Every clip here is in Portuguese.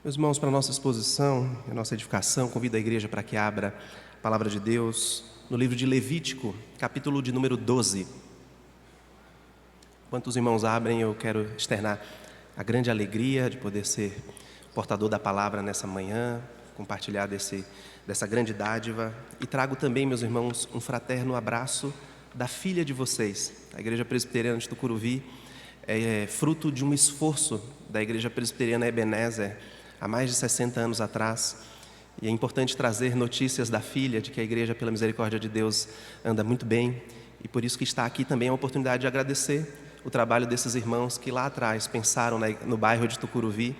Meus irmãos, para a nossa exposição, a nossa edificação, convido a igreja para que abra a palavra de Deus no livro de Levítico, capítulo de número 12. Enquanto os irmãos abrem, eu quero externar a grande alegria de poder ser portador da palavra nessa manhã, compartilhar dessa grande dádiva. E trago também, meus irmãos, um fraterno abraço da filha de vocês. A Igreja Presbiteriana de Tucuruvi é fruto de um esforço da Igreja Presbiteriana Ebenezer, há mais de 60 anos atrás, e é importante trazer notícias da filha, de que a igreja, pela misericórdia de Deus, anda muito bem, e por isso que está aqui também é uma oportunidade de agradecer o trabalho desses irmãos que lá atrás pensaram no bairro de Tucuruvi,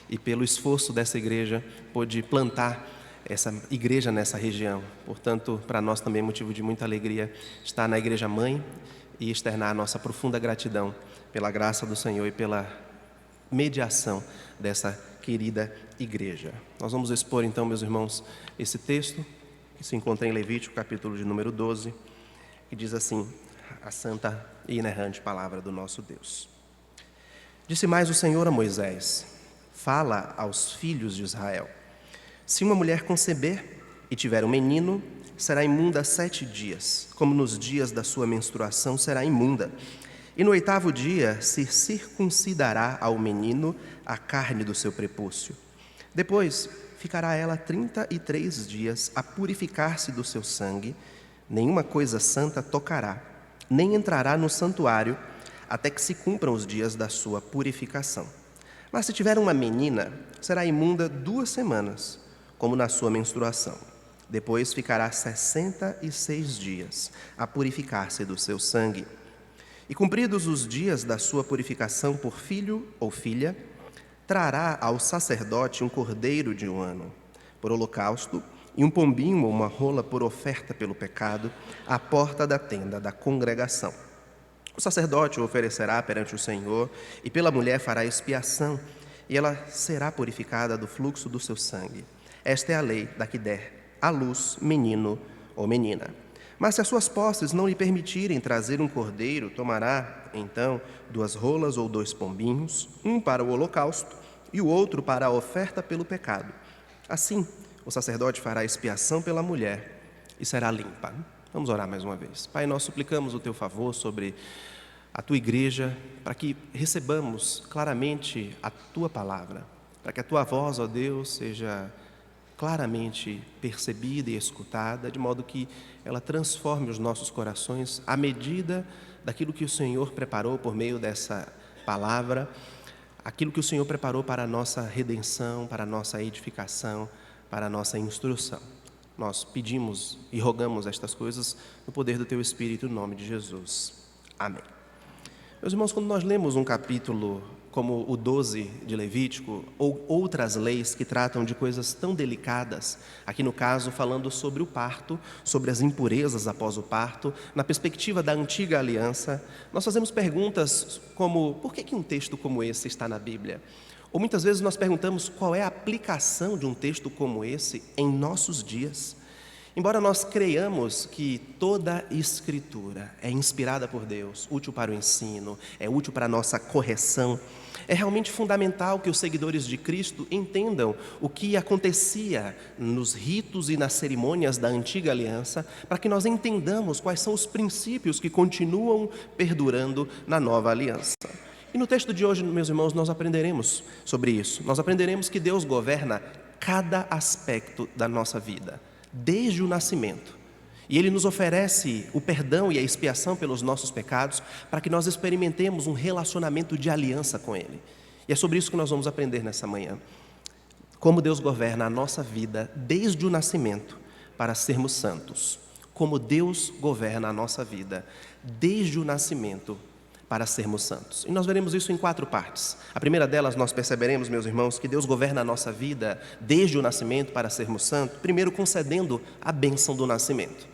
e pelo esforço dessa igreja, pôde plantar essa igreja nessa região. Portanto, para nós também é motivo de muita alegria estar na igreja mãe e externar a nossa profunda gratidão pela graça do Senhor e pela mediação dessa querida igreja. Nós vamos expor então, meus irmãos, esse texto que se encontra em Levítico, capítulo de número 12, que diz assim, a santa e inerrante palavra do nosso Deus. Disse mais o Senhor a Moisés: fala aos filhos de Israel: se uma mulher conceber e tiver um menino, será imunda 7 dias, como nos dias da sua menstruação será imunda. E no 8º dia se circuncidará ao menino a carne do seu prepúcio. Depois ficará ela 33 dias a purificar-se do seu sangue, nenhuma coisa santa tocará, nem entrará no santuário, até que se cumpram os dias da sua purificação. Mas se tiver uma menina, será imunda 2 semanas, como na sua menstruação. Depois ficará 66 dias a purificar-se do seu sangue. E cumpridos os dias da sua purificação por filho ou filha, trará ao sacerdote um cordeiro de 1 ano, por holocausto, e um pombinho ou uma rola por oferta pelo pecado, à porta da tenda da congregação. O sacerdote o oferecerá perante o Senhor, e pela mulher fará expiação, e ela será purificada do fluxo do seu sangue. Esta é a lei da que der à luz menino ou menina. Mas se as suas posses não lhe permitirem trazer um cordeiro, tomará, então, 2 rolas ou 2 pombinhos, um para o holocausto e o outro para a oferta pelo pecado. Assim, o sacerdote fará expiação pela mulher e será limpa. Vamos orar mais uma vez. Pai, nós suplicamos o Teu favor sobre a Tua igreja, para que recebamos claramente a Tua palavra, para que a Tua voz, ó Deus, seja claramente percebida e escutada, de modo que ela transforme os nossos corações à medida daquilo que o Senhor preparou por meio dessa palavra, aquilo que o Senhor preparou para a nossa redenção, para a nossa edificação, para a nossa instrução. Nós pedimos e rogamos estas coisas no poder do Teu Espírito, no nome de Jesus. Amém. Meus irmãos, quando nós lemos um capítulo como o 12 de Levítico, ou outras leis que tratam de coisas tão delicadas, aqui no caso falando sobre o parto, sobre as impurezas após o parto, na perspectiva da antiga aliança, nós fazemos perguntas como: por que um texto como esse está na Bíblia? Ou muitas vezes nós perguntamos qual é a aplicação de um texto como esse em nossos dias. Embora nós creiamos que toda Escritura é inspirada por Deus, útil para o ensino, é útil para a nossa correção, é realmente fundamental que os seguidores de Cristo entendam o que acontecia nos ritos e nas cerimônias da antiga aliança, para que nós entendamos quais são os princípios que continuam perdurando na nova aliança. E no texto de hoje, meus irmãos, nós aprenderemos sobre isso. Nós aprenderemos que Deus governa cada aspecto da nossa vida, desde o nascimento. E Ele nos oferece o perdão e a expiação pelos nossos pecados, para que nós experimentemos um relacionamento de aliança com Ele. E é sobre isso que nós vamos aprender nessa manhã. Como Deus governa a nossa vida desde o nascimento para sermos santos. Como Deus governa a nossa vida desde o nascimento para sermos santos. E nós veremos isso em 4 partes. A primeira delas, nós perceberemos, meus irmãos, que Deus governa a nossa vida desde o nascimento para sermos santos, primeiro concedendo a bênção do nascimento.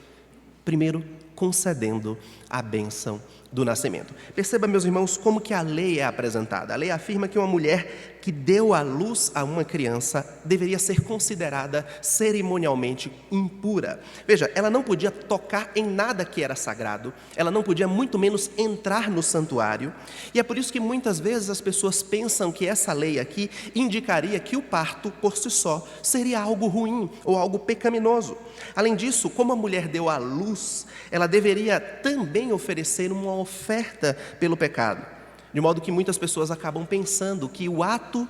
do nascimento. Perceba, meus irmãos, como que a lei é apresentada. A lei afirma que uma mulher que deu à luz a uma criança deveria ser considerada cerimonialmente impura. Veja, ela não podia tocar em nada que era sagrado, ela não podia muito menos entrar no santuário, e é por isso que muitas vezes as pessoas pensam que essa lei aqui indicaria que o parto por si só seria algo ruim ou algo pecaminoso. Além disso, como a mulher deu à luz, ela deveria também oferecer uma oferta pelo pecado. De modo que muitas pessoas acabam pensando que o ato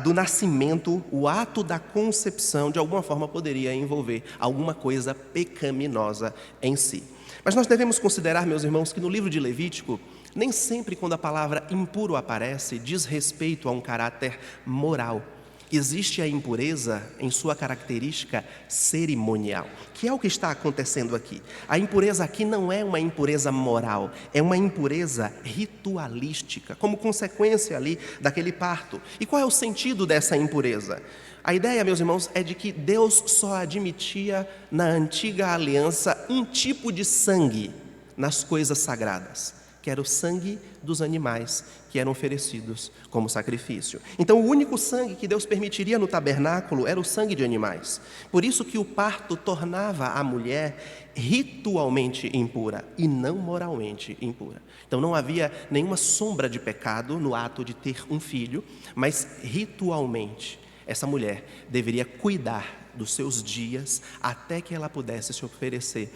do nascimento, o ato da concepção, de alguma forma poderia envolver alguma coisa pecaminosa em si. Mas nós devemos considerar, meus irmãos, que no livro de Levítico, nem sempre quando a palavra impuro aparece, diz respeito a um caráter moral. Existe a impureza em sua característica cerimonial, que é o que está acontecendo aqui. A impureza aqui não é uma impureza moral, é uma impureza ritualística, como consequência ali daquele parto. E qual é o sentido dessa impureza? A ideia, meus irmãos, é de que Deus só admitia na antiga aliança um tipo de sangue nas coisas sagradas, que era o sangue dos animais que eram oferecidos como sacrifício. Então, o único sangue que Deus permitiria no tabernáculo era o sangue de animais. Por isso que o parto tornava a mulher ritualmente impura e não moralmente impura. Então, não havia nenhuma sombra de pecado no ato de ter um filho, mas ritualmente essa mulher deveria cuidar dos seus dias até que ela pudesse se oferecer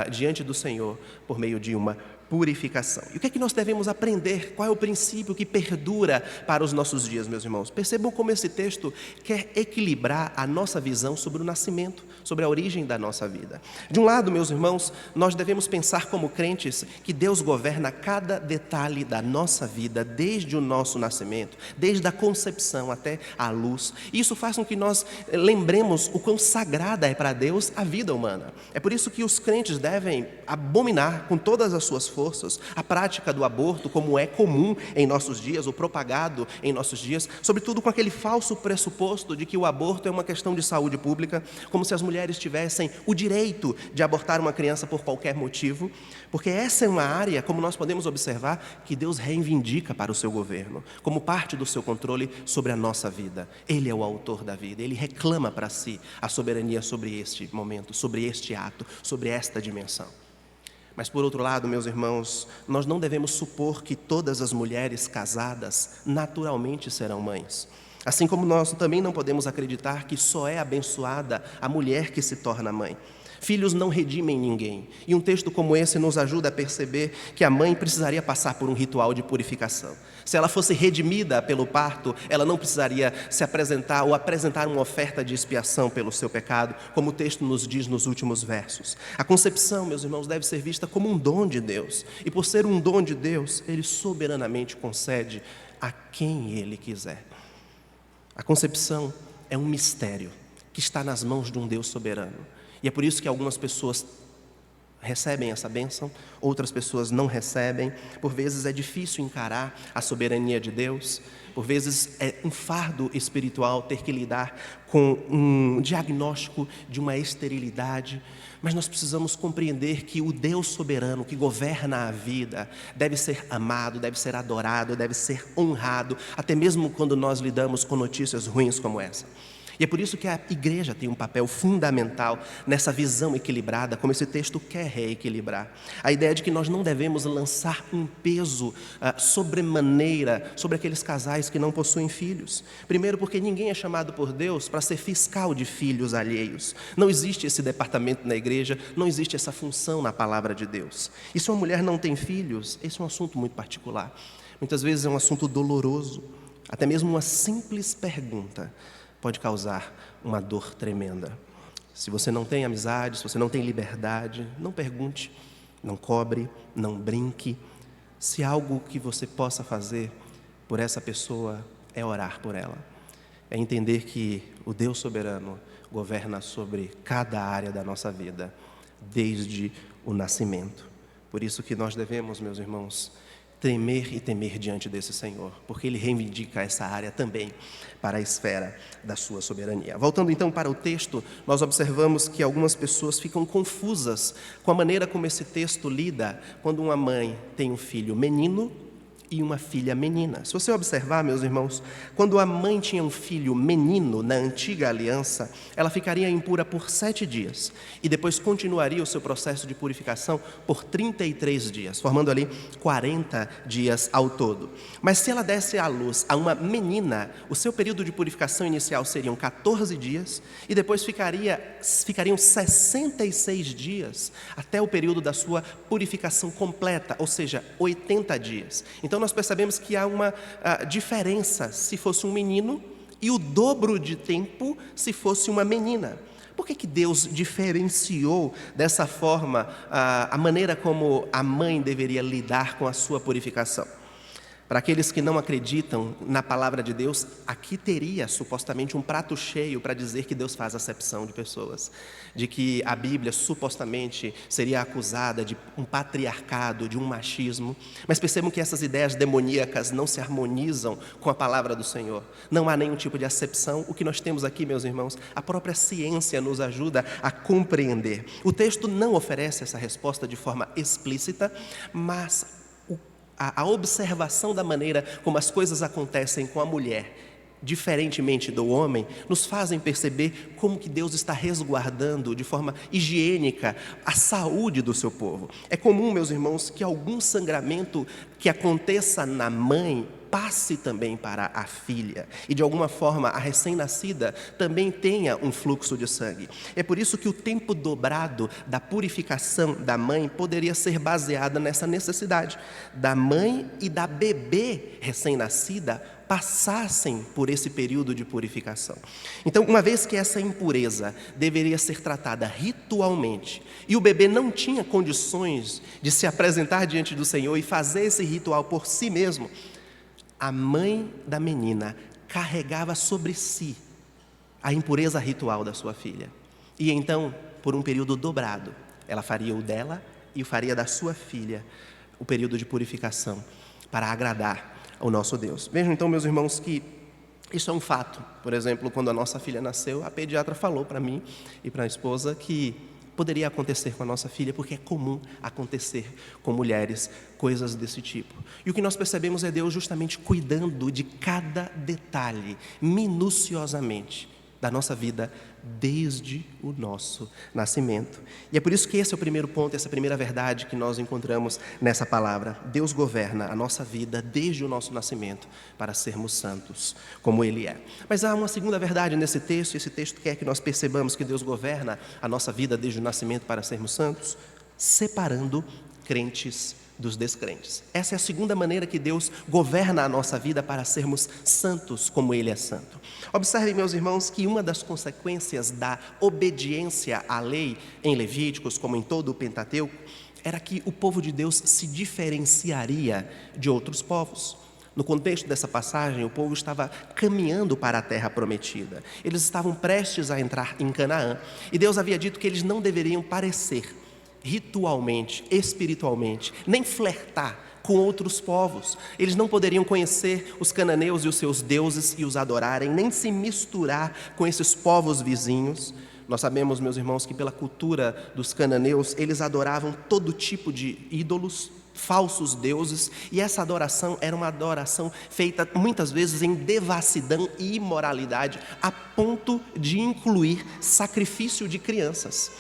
diante do Senhor por meio de uma purificação. E o que é que nós devemos aprender? Qual é o princípio que perdura para os nossos dias, meus irmãos? Percebam como esse texto quer equilibrar a nossa visão sobre o nascimento, sobre a origem da nossa vida. De um lado, meus irmãos, nós devemos pensar como crentes que Deus governa cada detalhe da nossa vida, desde o nosso nascimento, desde a concepção até a luz. E isso faz com que nós lembremos o quão sagrada é para Deus a vida humana. É por isso que os crentes devem abominar com todas as suas forças a prática do aborto, como é comum em nossos dias, ou propagado em nossos dias, sobretudo com aquele falso pressuposto de que o aborto é uma questão de saúde pública, como se as mulheres tivessem o direito de abortar uma criança por qualquer motivo, porque essa é uma área, como nós podemos observar, que Deus reivindica para o seu governo, como parte do seu controle sobre a nossa vida. Ele é o autor da vida, ele reclama para si a soberania sobre este momento, sobre este ato, sobre esta dimensão. Mas, por outro lado, meus irmãos, nós não devemos supor que todas as mulheres casadas naturalmente serão mães. Assim como nós também não podemos acreditar que só é abençoada a mulher que se torna mãe. Filhos não redimem ninguém. E um texto como esse nos ajuda a perceber que a mãe precisaria passar por um ritual de purificação. Se ela fosse redimida pelo parto, ela não precisaria se apresentar ou apresentar uma oferta de expiação pelo seu pecado, como o texto nos diz nos últimos versos. A concepção, meus irmãos, deve ser vista como um dom de Deus. E por ser um dom de Deus, Ele soberanamente concede a quem Ele quiser. A concepção é um mistério que está nas mãos de um Deus soberano. E é por isso que algumas pessoas recebem essa bênção, outras pessoas não recebem. Por vezes é difícil encarar a soberania de Deus, por vezes é um fardo espiritual ter que lidar com um diagnóstico de uma esterilidade, mas nós precisamos compreender que o Deus soberano que governa a vida deve ser amado, deve ser adorado, deve ser honrado, até mesmo quando nós lidamos com notícias ruins como essa. E é por isso que a igreja tem um papel fundamental nessa visão equilibrada, como esse texto quer reequilibrar. A ideia de que nós não devemos lançar um peso sobremaneira sobre aqueles casais que não possuem filhos. Primeiro, porque ninguém é chamado por Deus para ser fiscal de filhos alheios. Não existe esse departamento na igreja, não existe essa função na palavra de Deus. E se uma mulher não tem filhos, esse é um assunto muito particular. Muitas vezes é um assunto doloroso, até mesmo uma simples pergunta pode causar uma dor tremenda. Se você não tem amizade, se você não tem liberdade, não pergunte, não cobre, não brinque. Se algo que você possa fazer por essa pessoa é orar por ela, é entender que o Deus soberano governa sobre cada área da nossa vida, desde o nascimento. Por isso que nós devemos, meus irmãos, tremer e temer diante desse Senhor, porque Ele reivindica essa área também para a esfera da sua soberania. Voltando então para o texto, nós observamos que algumas pessoas ficam confusas com a maneira como esse texto lida quando uma mãe tem um filho menino e uma filha menina. Se você observar, meus irmãos, quando a mãe tinha um filho menino na antiga aliança, ela ficaria impura por 7 dias e depois continuaria o seu processo de purificação por 33 dias, formando ali 40 dias ao todo. Mas se ela desse à luz a uma menina, o seu período de purificação inicial seriam 14 dias e depois ficariam 66 dias até o período da sua purificação completa, ou seja, 80 dias. Então nós percebemos que há uma diferença se fosse um menino e o dobro de tempo se fosse uma menina. Por que Deus diferenciou dessa forma a maneira como a mãe deveria lidar com a sua purificação? Para aqueles que não acreditam na palavra de Deus, aqui teria supostamente um prato cheio para dizer que Deus faz acepção de pessoas, de que a Bíblia supostamente seria acusada de um patriarcado, de um machismo, mas percebam que essas ideias demoníacas não se harmonizam com a palavra do Senhor. Não há nenhum tipo de acepção. O que nós temos aqui, meus irmãos, a própria ciência nos ajuda a compreender. O texto não oferece essa resposta de forma explícita, mas a observação da maneira como as coisas acontecem com a mulher, diferentemente do homem, nos fazem perceber como que Deus está resguardando de forma higiênica a saúde do seu povo. É comum, meus irmãos, que algum sangramento que aconteça na mãe passe também para a filha e de alguma forma a recém-nascida também tenha um fluxo de sangue. É por isso que o tempo dobrado da purificação da mãe poderia ser baseada nessa necessidade da mãe e da bebê recém-nascida passassem por esse período de purificação. Então, uma vez que essa impureza deveria ser tratada ritualmente e o bebê não tinha condições de se apresentar diante do Senhor e fazer esse ritual por si mesmo, a mãe da menina carregava sobre si a impureza ritual da sua filha. E então, por um período dobrado, ela faria o dela e o faria da sua filha, o período de purificação, para agradar ao nosso Deus. Vejam então, meus irmãos, que isso é um fato. Por exemplo, quando a nossa filha nasceu, a pediatra falou para mim e para a esposa que poderia acontecer com a nossa filha, porque é comum acontecer com mulheres coisas desse tipo. E o que nós percebemos é Deus justamente cuidando de cada detalhe, minuciosamente, da nossa vida desde o nosso nascimento. E é por isso que esse é o primeiro ponto, essa primeira verdade que nós encontramos nessa palavra. Deus governa a nossa vida desde o nosso nascimento para sermos santos como Ele é. Mas há uma segunda verdade nesse texto, e esse texto quer que nós percebamos que Deus governa a nossa vida desde o nascimento para sermos santos, separando crentes dos descrentes. Essa é a segunda maneira que Deus governa a nossa vida para sermos santos como Ele é santo. Observem, meus irmãos, que uma das consequências da obediência à lei em Levíticos, como em todo o Pentateuco, era que o povo de Deus se diferenciaria de outros povos. No contexto dessa passagem, o povo estava caminhando para a terra prometida. Eles estavam prestes a entrar em Canaã. E Deus havia dito que eles não deveriam parecer ritualmente, espiritualmente, nem flertar com outros povos. Eles não poderiam conhecer os cananeus e os seus deuses e os adorarem, nem se misturar com esses povos vizinhos. Nós sabemos, meus irmãos, que pela cultura dos cananeus, eles adoravam todo tipo de ídolos, falsos deuses, e essa adoração era uma adoração feita muitas vezes em devassidão e imoralidade, a ponto de incluir sacrifício de crianças.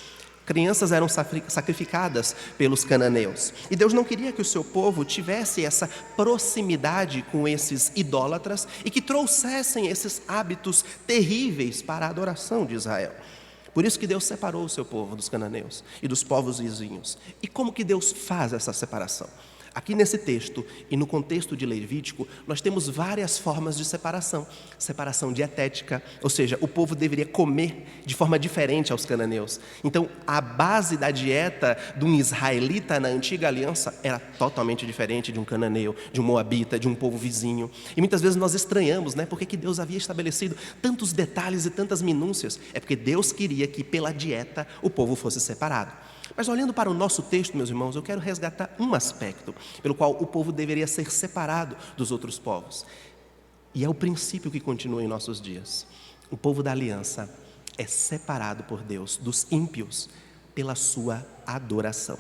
Crianças eram sacrificadas pelos cananeus. E Deus não queria que o seu povo tivesse essa proximidade com esses idólatras e que trouxessem esses hábitos terríveis para a adoração de Israel. Por isso que Deus separou o seu povo dos cananeus e dos povos vizinhos. E como que Deus faz essa separação? Aqui nesse texto e no contexto de Levítico, nós temos várias formas de separação. Separação dietética, ou seja, o povo deveria comer de forma diferente aos cananeus. Então, a base da dieta de um israelita na antiga aliança era totalmente diferente de um cananeu, de um moabita, de um povo vizinho. E muitas vezes nós estranhamos, por que Deus havia estabelecido tantos detalhes e tantas minúcias? É porque Deus queria que pela dieta o povo fosse separado. Mas olhando para o nosso texto, meus irmãos, eu quero resgatar um aspecto pelo qual o povo deveria ser separado dos outros povos. E é o princípio que continua em nossos dias. O povo da aliança é separado por Deus dos ímpios pela sua adoração.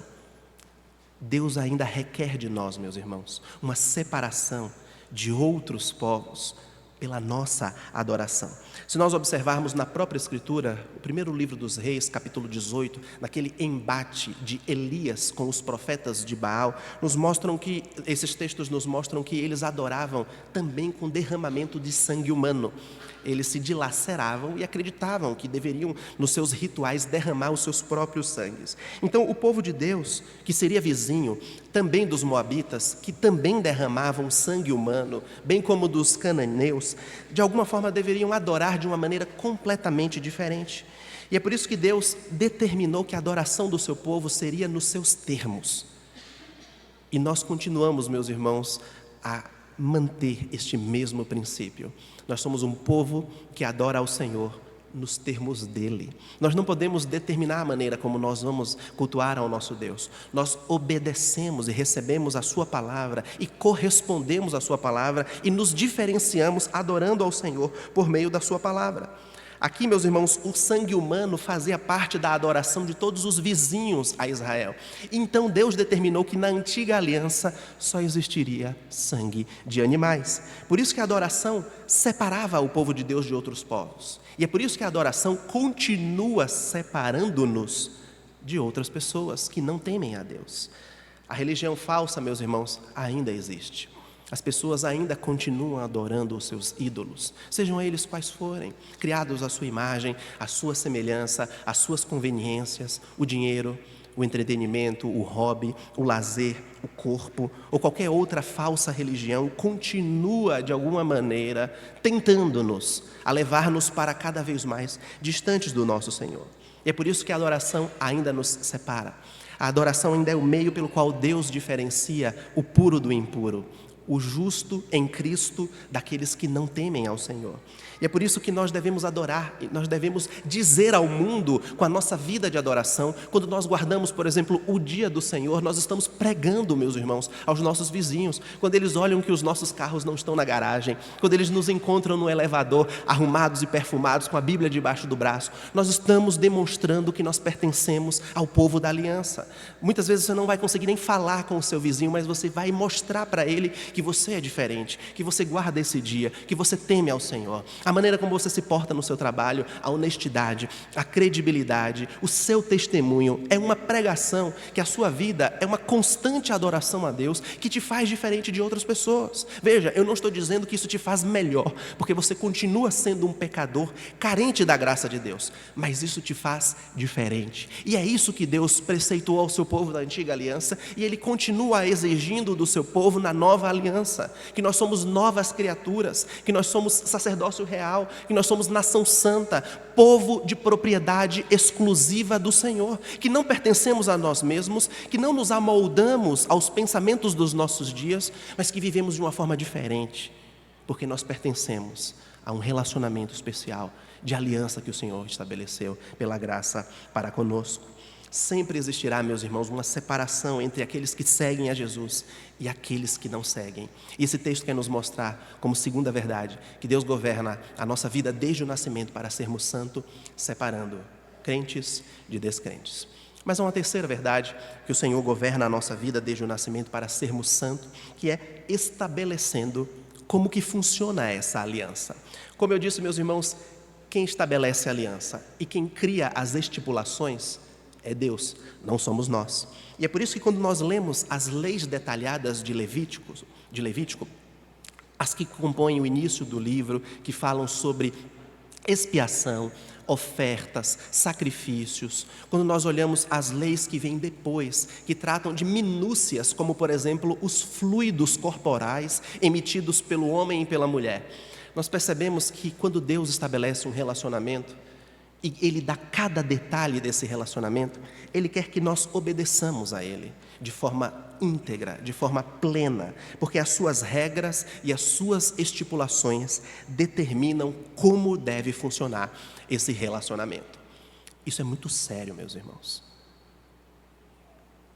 Deus ainda requer de nós, meus irmãos, uma separação de outros povos pela nossa adoração. Se nós observarmos na própria Escritura, o primeiro livro dos Reis, capítulo 18, naquele embate de Elias com os profetas de Baal, esses textos nos mostram que eles adoravam também com derramamento de sangue humano. Eles se dilaceravam e acreditavam que deveriam, nos seus rituais, derramar os seus próprios sangues. Então, o povo de Deus, que seria vizinho também dos moabitas, que também derramavam sangue humano, bem como dos cananeus, de alguma forma deveriam adorar de uma maneira completamente diferente. E é por isso que Deus determinou que a adoração do seu povo seria nos seus termos. E nós continuamos, meus irmãos, a manter este mesmo princípio. Nós somos um povo que adora ao Senhor nos termos dele. Nós não podemos determinar a maneira como nós vamos cultuar ao nosso Deus. Nós obedecemos e recebemos a sua palavra e correspondemos à sua palavra e nos diferenciamos adorando ao Senhor por meio da sua palavra. Aqui, meus irmãos, o sangue humano fazia parte da adoração de todos os vizinhos a Israel. Então Deus determinou que na antiga aliança só existiria sangue de animais. Por isso que a adoração separava o povo de Deus de outros povos. E é por isso que a adoração continua separando-nos de outras pessoas que não temem a Deus. A religião falsa, meus irmãos, ainda existe. As pessoas ainda continuam adorando os seus ídolos, sejam eles quais forem, criados à sua imagem, à sua semelhança, às suas conveniências, o dinheiro, o entretenimento, o hobby, o lazer, o corpo, ou qualquer outra falsa religião, continua de alguma maneira tentando-nos a levar-nos para cada vez mais distantes do nosso Senhor. E é por isso que a adoração ainda nos separa. A adoração ainda é o meio pelo qual Deus diferencia o puro do impuro, o justo em Cristo daqueles que não temem ao Senhor. E é por isso que nós devemos adorar, nós devemos dizer ao mundo com a nossa vida de adoração. Quando nós guardamos, por exemplo, o dia do Senhor, nós estamos pregando, meus irmãos, aos nossos vizinhos. Quando eles olham que os nossos carros não estão na garagem, quando eles nos encontram no elevador, arrumados e perfumados, com a Bíblia debaixo do braço, nós estamos demonstrando que nós pertencemos ao povo da aliança. Muitas vezes você não vai conseguir nem falar com o seu vizinho, mas você vai mostrar para ele que você é diferente, que você guarda esse dia, que você teme ao Senhor. A maneira como você se porta no seu trabalho, a honestidade, a credibilidade, o seu testemunho é uma pregação que a sua vida é uma constante adoração a Deus que te faz diferente de outras pessoas. Veja, eu não estou dizendo que isso te faz melhor, porque você continua sendo um pecador carente da graça de Deus, mas isso te faz diferente. E é isso que Deus preceituou ao seu povo da antiga aliança e Ele continua exigindo do seu povo na nova aliança, que nós somos novas criaturas, que nós somos sacerdócio real, que nós somos nação santa, povo de propriedade exclusiva do Senhor, que não pertencemos a nós mesmos, que não nos amoldamos aos pensamentos dos nossos dias, mas que vivemos de uma forma diferente, porque nós pertencemos a um relacionamento especial de aliança que o Senhor estabeleceu pela graça para conosco. Sempre existirá, meus irmãos, uma separação entre aqueles que seguem a Jesus e aqueles que não seguem. E esse texto quer nos mostrar, como segunda verdade, que Deus governa a nossa vida desde o nascimento para sermos santos, separando crentes de descrentes. Mas há uma terceira verdade, que o Senhor governa a nossa vida desde o nascimento para sermos santos, que é estabelecendo como que funciona essa aliança. Como eu disse, meus irmãos, quem estabelece a aliança e quem cria as estipulações é Deus, não somos nós. E é por isso que quando nós lemos as leis detalhadas de Levítico, as que compõem o início do livro, que falam sobre expiação, ofertas, sacrifícios, quando nós olhamos as leis que vêm depois, que tratam de minúcias, como por exemplo os fluidos corporais emitidos pelo homem e pela mulher, nós percebemos que quando Deus estabelece um relacionamento, e Ele dá cada detalhe desse relacionamento, Ele quer que nós obedeçamos a Ele de forma íntegra, de forma plena, porque as suas regras e as suas estipulações determinam como deve funcionar esse relacionamento. Isso é muito sério, meus irmãos.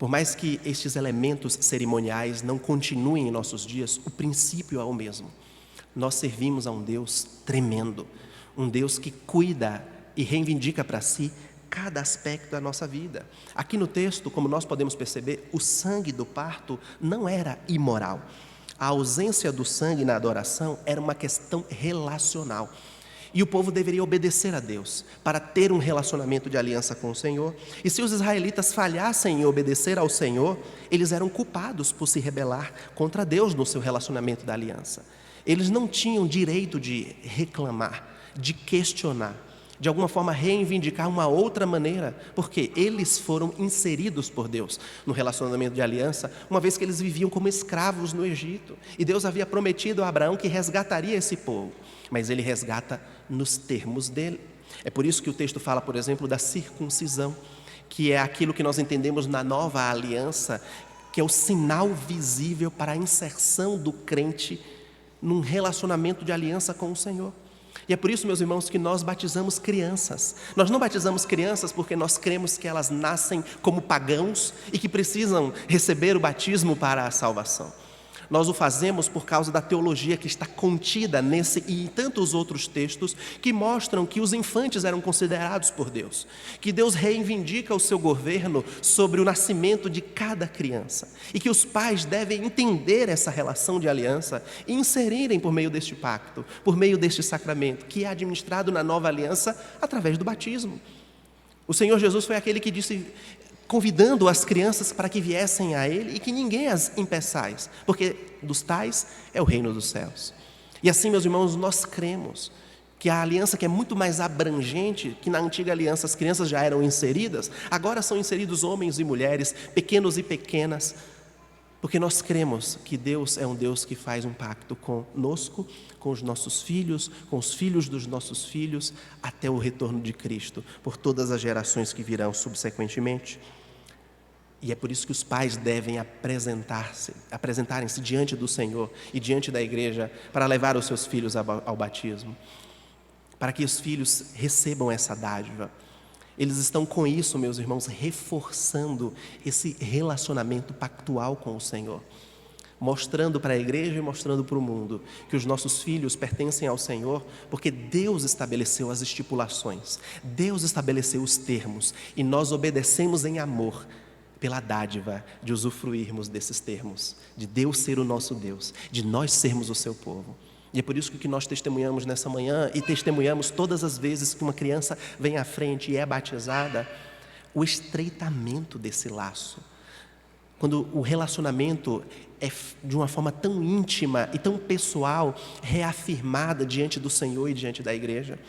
Por mais que estes elementos cerimoniais não continuem em nossos dias, o princípio é o mesmo. Nós servimos a um Deus tremendo, um Deus que cuida e reivindica para si cada aspecto da nossa vida. Aqui no texto, como nós podemos perceber, o sangue do parto não era imoral. A ausência do sangue na adoração era uma questão relacional. E o povo deveria obedecer a Deus para ter um relacionamento de aliança com o Senhor. E se os israelitas falhassem em obedecer ao Senhor, eles eram culpados por se rebelar contra Deus no seu relacionamento da aliança. Eles não tinham direito de reclamar, de questionar, de alguma forma reivindicar uma outra maneira, porque eles foram inseridos por Deus no relacionamento de aliança, uma vez que eles viviam como escravos no Egito. E Deus havia prometido a Abraão que resgataria esse povo, mas ele resgata nos termos dele. É por isso que o texto fala, por exemplo, da circuncisão, que é aquilo que nós entendemos na nova aliança, que é o sinal visível para a inserção do crente num relacionamento de aliança com o Senhor. E é por isso, meus irmãos, que nós batizamos crianças. Nós não batizamos crianças porque nós cremos que elas nascem como pagãos e que precisam receber o batismo para a salvação. Nós o fazemos por causa da teologia que está contida nesse e em tantos outros textos que mostram que os infantes eram considerados por Deus, que Deus reivindica o seu governo sobre o nascimento de cada criança e que os pais devem entender essa relação de aliança e inserirem por meio deste pacto, por meio deste sacramento que é administrado na nova aliança através do batismo. O Senhor Jesus foi aquele que disse, convidando as crianças para que viessem a Ele e que ninguém as impeçais, porque dos tais é o reino dos céus. E assim, meus irmãos, nós cremos que a aliança, que é muito mais abrangente, que na antiga aliança as crianças já eram inseridas, agora são inseridos homens e mulheres, pequenos e pequenas, porque nós cremos que Deus é um Deus que faz um pacto conosco, com os nossos filhos, com os filhos dos nossos filhos, até o retorno de Cristo, por todas as gerações que virão subsequentemente. E é por isso que os pais devem apresentarem-se diante do Senhor e diante da igreja para levar os seus filhos ao batismo, para que os filhos recebam essa dádiva. Eles estão com isso, meus irmãos, reforçando esse relacionamento pactual com o Senhor, mostrando para a igreja e mostrando para o mundo que os nossos filhos pertencem ao Senhor, porque Deus estabeleceu as estipulações, Deus estabeleceu os termos e nós obedecemos em amor pela dádiva de usufruirmos desses termos, de Deus ser o nosso Deus, de nós sermos o seu povo. E é por isso que nós testemunhamos nessa manhã e testemunhamos todas as vezes que uma criança vem à frente e é batizada, o estreitamento desse laço. Quando o relacionamento é de uma forma tão íntima e tão pessoal, reafirmada diante do Senhor e diante da igreja.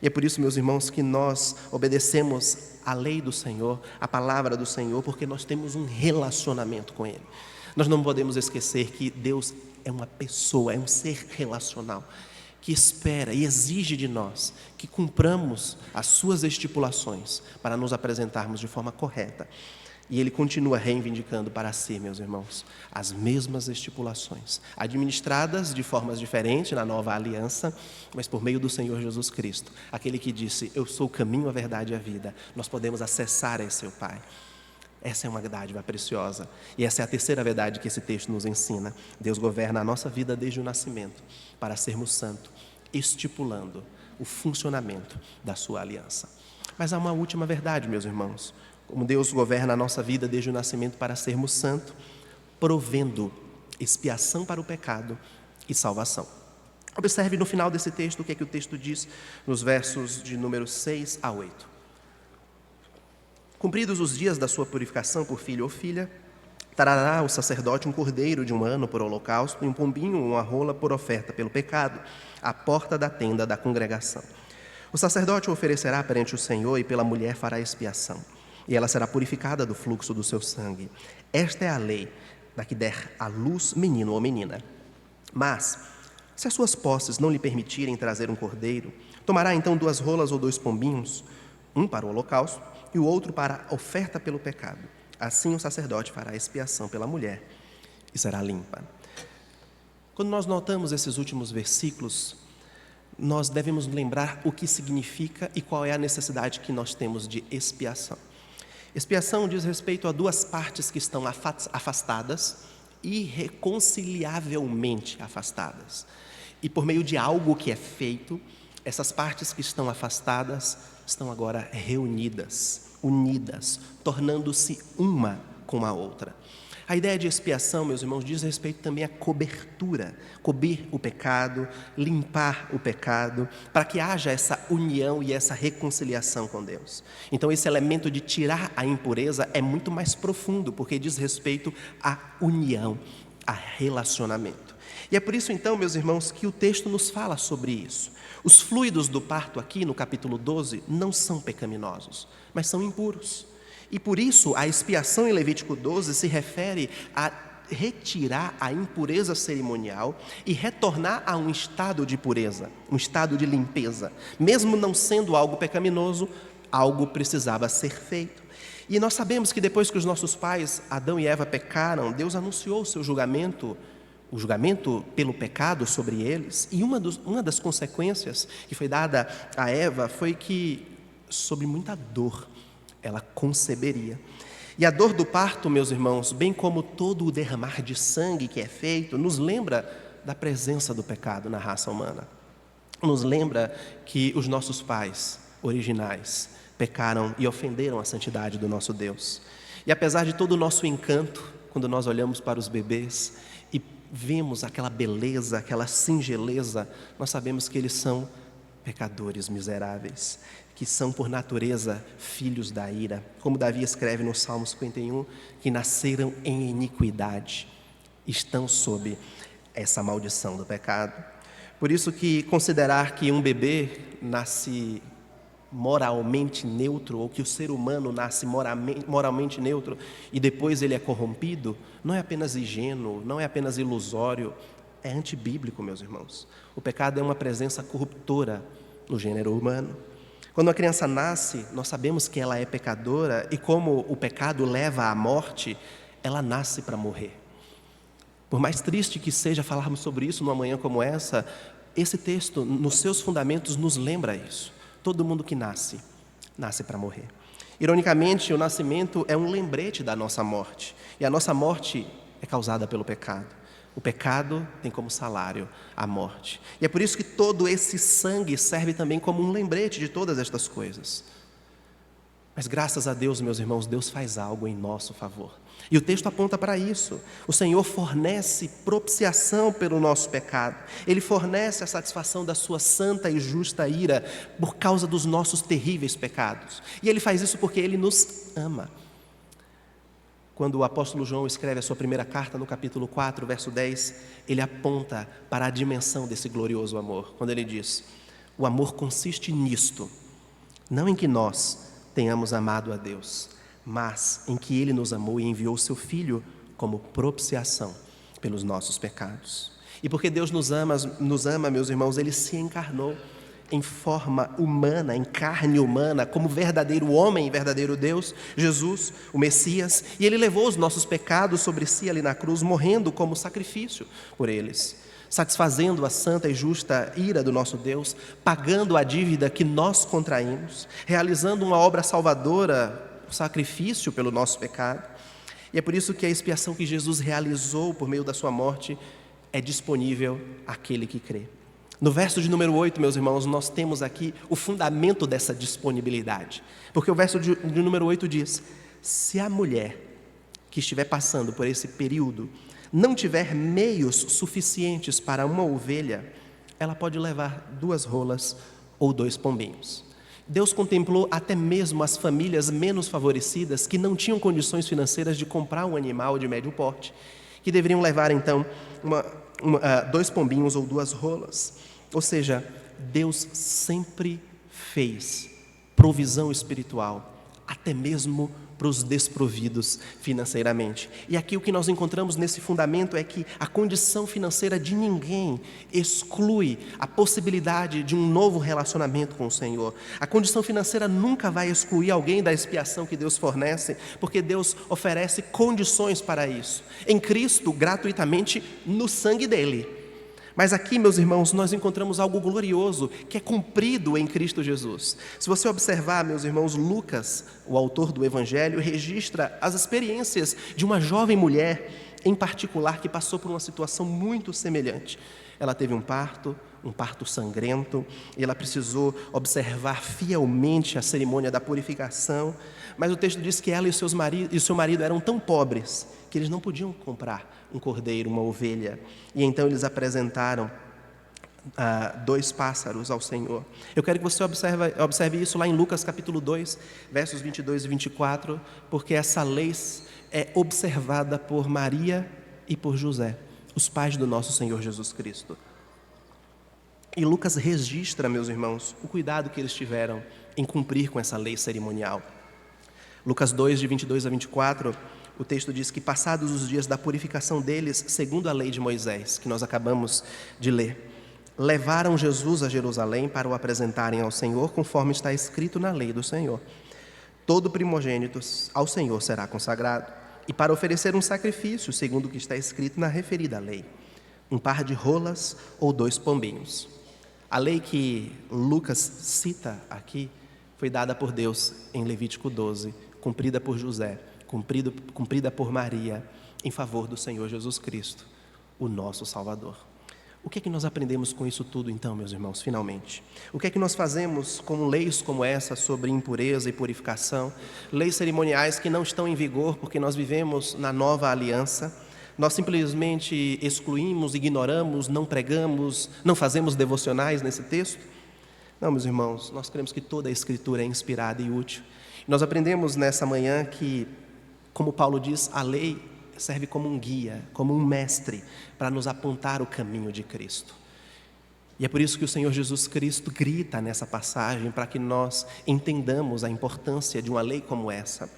E é por isso, meus irmãos, que nós obedecemos a lei do Senhor, a palavra do Senhor, porque nós temos um relacionamento com Ele. Nós não podemos esquecer que Deus é uma pessoa, é um ser relacional, que espera e exige de nós que cumpramos as suas estipulações para nos apresentarmos de forma correta. E Ele continua reivindicando para si, meus irmãos, as mesmas estipulações, administradas de formas diferentes na nova aliança, mas por meio do Senhor Jesus Cristo, aquele que disse, eu sou o caminho, a verdade e a vida, nós podemos acessar esse Pai. Essa é uma dádiva preciosa. E essa é a terceira verdade que esse texto nos ensina. Deus governa a nossa vida desde o nascimento, para sermos santos, estipulando o funcionamento da sua aliança. Mas há uma última verdade, meus irmãos. Como Deus governa a nossa vida desde o nascimento para sermos santos, provendo expiação para o pecado e salvação. Observe no final desse texto o que é que o texto diz nos versos de número 6 a 8. Cumpridos os dias da sua purificação por filho ou filha, trará o sacerdote um cordeiro de 1 ano por holocausto e um pombinho ou uma rola por oferta pelo pecado, à porta da tenda da congregação. O sacerdote o oferecerá perante o Senhor e pela mulher fará expiação, e ela será purificada do fluxo do seu sangue. Esta é a lei da que der à luz menino ou menina. Mas, se as suas posses não lhe permitirem trazer um cordeiro, tomará então 2 rolas ou 2 pombinhos, um para o holocausto e o outro para a oferta pelo pecado. Assim o sacerdote fará expiação pela mulher e será limpa. Quando nós notamos esses últimos versículos, nós devemos lembrar o que significa e qual é a necessidade que nós temos de expiação. Expiação diz respeito a duas partes que estão afastadas, irreconciliavelmente afastadas. E por meio de algo que é feito, essas partes que estão afastadas estão agora reunidas, unidas, tornando-se uma com a outra. A ideia de expiação, meus irmãos, diz respeito também à cobertura, cobrir o pecado, limpar o pecado, para que haja essa união e essa reconciliação com Deus. Então esse elemento de tirar a impureza é muito mais profundo, porque diz respeito à união, a relacionamento. E é por isso então, meus irmãos, que o texto nos fala sobre isso. Os fluidos do parto aqui no capítulo 12 não são pecaminosos, mas são impuros. E por isso a expiação em Levítico 12 se refere a retirar a impureza cerimonial e retornar a um estado de pureza, um estado de limpeza. Mesmo não sendo algo pecaminoso, algo precisava ser feito. E nós sabemos que depois que os nossos pais, Adão e Eva, pecaram, Deus anunciou o seu julgamento, o julgamento pelo pecado sobre eles. E uma das consequências que foi dada a Eva foi que, sob muita dor, ela conceberia. E a dor do parto, meus irmãos, bem como todo o derramar de sangue que é feito, nos lembra da presença do pecado na raça humana. Nos lembra que os nossos pais originais pecaram e ofenderam a santidade do nosso Deus. E apesar de todo o nosso encanto, quando nós olhamos para os bebês e vemos aquela beleza, aquela singeleza, nós sabemos que eles são pecadores miseráveis, que são por natureza filhos da ira, como Davi escreve no Salmo 51, que nasceram em iniquidade, estão sob essa maldição do pecado. Por isso que considerar que um bebê nasce moralmente neutro, ou que o ser humano nasce moralmente neutro e depois ele é corrompido, não é apenas ingênuo, não é apenas ilusório, é antibíblico, meus irmãos. O pecado é uma presença corruptora no gênero humano. Quando a criança nasce, nós sabemos que ela é pecadora e como o pecado leva à morte, ela nasce para morrer. Por mais triste que seja falarmos sobre isso numa manhã como essa, esse texto, nos seus fundamentos, nos lembra isso. Todo mundo que nasce para morrer. Ironicamente, o nascimento é um lembrete da nossa morte. E a nossa morte é causada pelo pecado. O pecado tem como salário a morte. E é por isso que todo esse sangue serve também como um lembrete de todas estas coisas. Mas graças a Deus, meus irmãos, Deus faz algo em nosso favor. E o texto aponta para isso. O Senhor fornece propiciação pelo nosso pecado. Ele fornece a satisfação da sua santa e justa ira por causa dos nossos terríveis pecados. E Ele faz isso porque Ele nos ama. Quando o apóstolo João escreve a sua primeira carta, no capítulo 4, verso 10, ele aponta para a dimensão desse glorioso amor, quando ele diz: o amor consiste nisto, não em que nós tenhamos amado a Deus, mas em que Ele nos amou e enviou o seu Filho como propiciação pelos nossos pecados. E porque Deus nos ama, meus irmãos, Ele se encarnou em forma humana, em carne humana, como verdadeiro homem e verdadeiro Deus, Jesus, o Messias, e Ele levou os nossos pecados sobre si ali na cruz, morrendo como sacrifício por eles, satisfazendo a santa e justa ira do nosso Deus, pagando a dívida que nós contraímos, realizando uma obra salvadora, o sacrifício pelo nosso pecado. E é por isso que a expiação que Jesus realizou por meio da sua morte é disponível àquele que crê. No verso de número 8, meus irmãos, nós temos aqui o fundamento dessa disponibilidade. Porque o verso de número 8 diz: se a mulher que estiver passando por esse período não tiver meios suficientes para uma ovelha, ela pode levar 2 rolas ou 2 pombinhos. Deus contemplou até mesmo as famílias menos favorecidas que não tinham condições financeiras de comprar um animal de médio porte, que deveriam levar então 2 pombinhos ou 2 rolas. Ou seja, Deus sempre fez provisão espiritual, até mesmo para os desprovidos financeiramente. E aqui o que nós encontramos nesse fundamento é que a condição financeira de ninguém exclui a possibilidade de um novo relacionamento com o Senhor. A condição financeira nunca vai excluir alguém da expiação que Deus fornece, porque Deus oferece condições para isso. Em Cristo, gratuitamente, no sangue dele. Mas aqui, meus irmãos, nós encontramos algo glorioso que é cumprido em Cristo Jesus. Se você observar, meus irmãos, Lucas, o autor do Evangelho, registra as experiências de uma jovem mulher, em particular, que passou por uma situação muito semelhante. Ela teve um parto sangrento, e ela precisou observar fielmente a cerimônia da purificação, mas o texto diz que ela e o seu marido eram tão pobres que eles não podiam comprar um cordeiro, uma ovelha, e então eles apresentaram 2 pássaros ao Senhor. Eu quero que você observe isso lá em Lucas capítulo 2, versos 22 e 24, porque essa lei é observada por Maria e por José, os pais do nosso Senhor Jesus Cristo. E Lucas registra, meus irmãos, o cuidado que eles tiveram em cumprir com essa lei cerimonial. Lucas 2, de 22 a 24, o texto diz que passados os dias da purificação deles, segundo a lei de Moisés, que nós acabamos de ler, levaram Jesus a Jerusalém para o apresentarem ao Senhor, conforme está escrito na lei do Senhor. Todo primogênito ao Senhor será consagrado, e para oferecer um sacrifício, segundo o que está escrito na referida lei, um par de rolas ou 2 pombinhos. A lei que Lucas cita aqui foi dada por Deus em Levítico 12, cumprida por José, cumprida por Maria, em favor do Senhor Jesus Cristo, o nosso Salvador. O que é que nós aprendemos com isso tudo então, meus irmãos, finalmente? O que é que nós fazemos com leis como essa sobre impureza e purificação? Leis cerimoniais que não estão em vigor porque nós vivemos na nova aliança. Nós simplesmente excluímos, ignoramos, não pregamos, não fazemos devocionais nesse texto? Não, meus irmãos, nós cremos que toda a Escritura é inspirada e útil. Nós aprendemos nessa manhã que, como Paulo diz, a lei serve como um guia, como um mestre, para nos apontar o caminho de Cristo. E é por isso que o Senhor Jesus Cristo grita nessa passagem, para que nós entendamos a importância de uma lei como essa.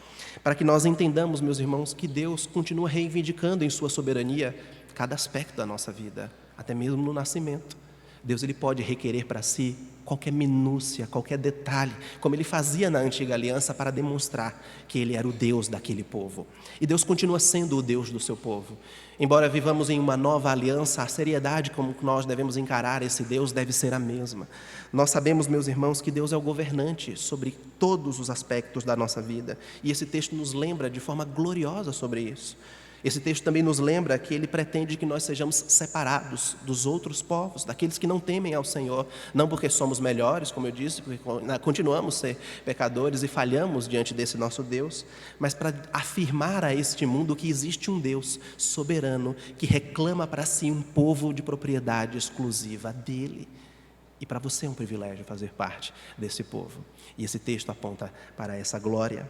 Para que nós entendamos, meus irmãos, que Deus continua reivindicando em sua soberania cada aspecto da nossa vida, até mesmo no nascimento. Deus ele pode requerer para si qualquer minúcia, qualquer detalhe, como ele fazia na antiga aliança para demonstrar que ele era o Deus daquele povo. E Deus continua sendo o Deus do seu povo. Embora vivamos em uma nova aliança, a seriedade como nós devemos encarar esse Deus deve ser a mesma. Nós sabemos, meus irmãos, que Deus é o governante sobre todos os aspectos da nossa vida. E esse texto nos lembra de forma gloriosa sobre isso. Esse texto também nos lembra que ele pretende que nós sejamos separados dos outros povos, daqueles que não temem ao Senhor, não porque somos melhores, como eu disse, porque continuamos a ser pecadores e falhamos diante desse nosso Deus, mas para afirmar a este mundo que existe um Deus soberano que reclama para si um povo de propriedade exclusiva dele. E para você é um privilégio fazer parte desse povo. E esse texto aponta para essa glória.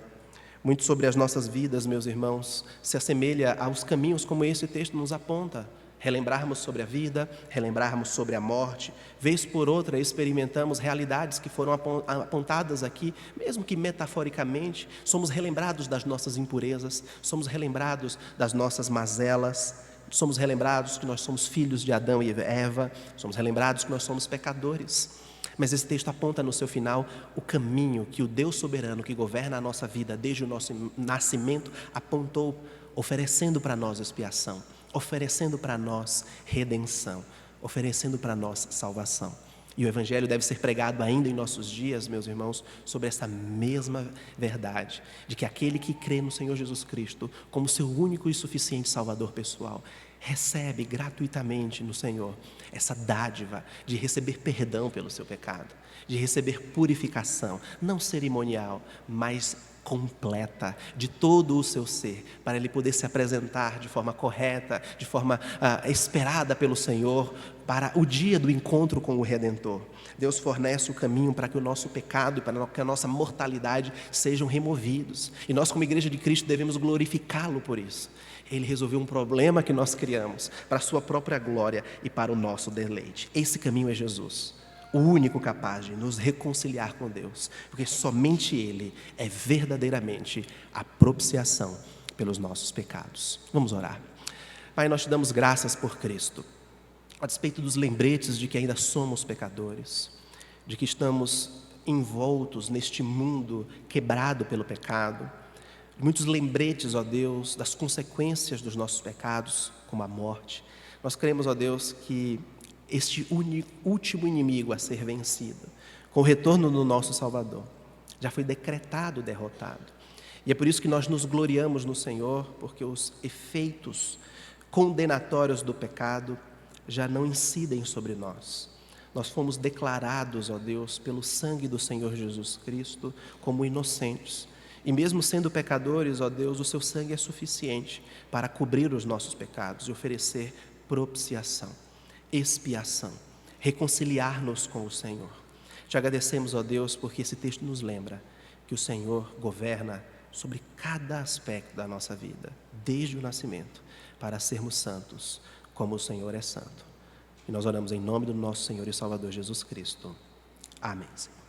Muito sobre as nossas vidas, meus irmãos, se assemelha aos caminhos como esse texto nos aponta. Relembrarmos sobre a vida, relembrarmos sobre a morte. Vez por outra experimentamos realidades que foram apontadas aqui, mesmo que metaforicamente. Somos relembrados das nossas impurezas, somos relembrados das nossas mazelas, somos relembrados que nós somos filhos de Adão e Eva, somos relembrados que nós somos pecadores. Mas esse texto aponta no seu final o caminho que o Deus soberano que governa a nossa vida desde o nosso nascimento apontou, oferecendo para nós expiação, oferecendo para nós redenção, oferecendo para nós salvação. E o Evangelho deve ser pregado ainda em nossos dias, meus irmãos, sobre essa mesma verdade, de que aquele que crê no Senhor Jesus Cristo como seu único e suficiente Salvador pessoal, recebe gratuitamente no Senhor essa dádiva de receber perdão pelo seu pecado, de receber purificação, não cerimonial, mas completa de todo o seu ser, para ele poder se apresentar de forma correta, de forma esperada pelo Senhor, para o dia do encontro com o Redentor. Deus fornece o caminho para que o nosso pecado, para que a nossa mortalidade sejam removidos. E nós, como Igreja de Cristo, devemos glorificá-lo por isso. Ele resolveu um problema que nós criamos, para a sua própria glória e para o nosso deleite. Esse caminho é Jesus, o único capaz de nos reconciliar com Deus, porque somente Ele é verdadeiramente a propiciação pelos nossos pecados. Vamos orar. Pai, nós te damos graças por Cristo, a despeito dos lembretes de que ainda somos pecadores, de que estamos envoltos neste mundo quebrado pelo pecado, muitos lembretes, ó Deus, das consequências dos nossos pecados, como a morte. Nós cremos, ó Deus, que este último inimigo a ser vencido, com o retorno do nosso Salvador, já foi decretado derrotado. E é por isso que nós nos gloriamos no Senhor, porque os efeitos condenatórios do pecado já não incidem sobre nós. Nós fomos declarados, ó Deus, pelo sangue do Senhor Jesus Cristo, como inocentes. E mesmo sendo pecadores, ó Deus, o seu sangue é suficiente para cobrir os nossos pecados e oferecer propiciação, expiação, reconciliar-nos com o Senhor. Te agradecemos, ó Deus, porque esse texto nos lembra que o Senhor governa sobre cada aspecto da nossa vida, desde o nascimento, para sermos santos, como o Senhor é santo. E nós oramos em nome do nosso Senhor e Salvador Jesus Cristo. Amém, Senhor.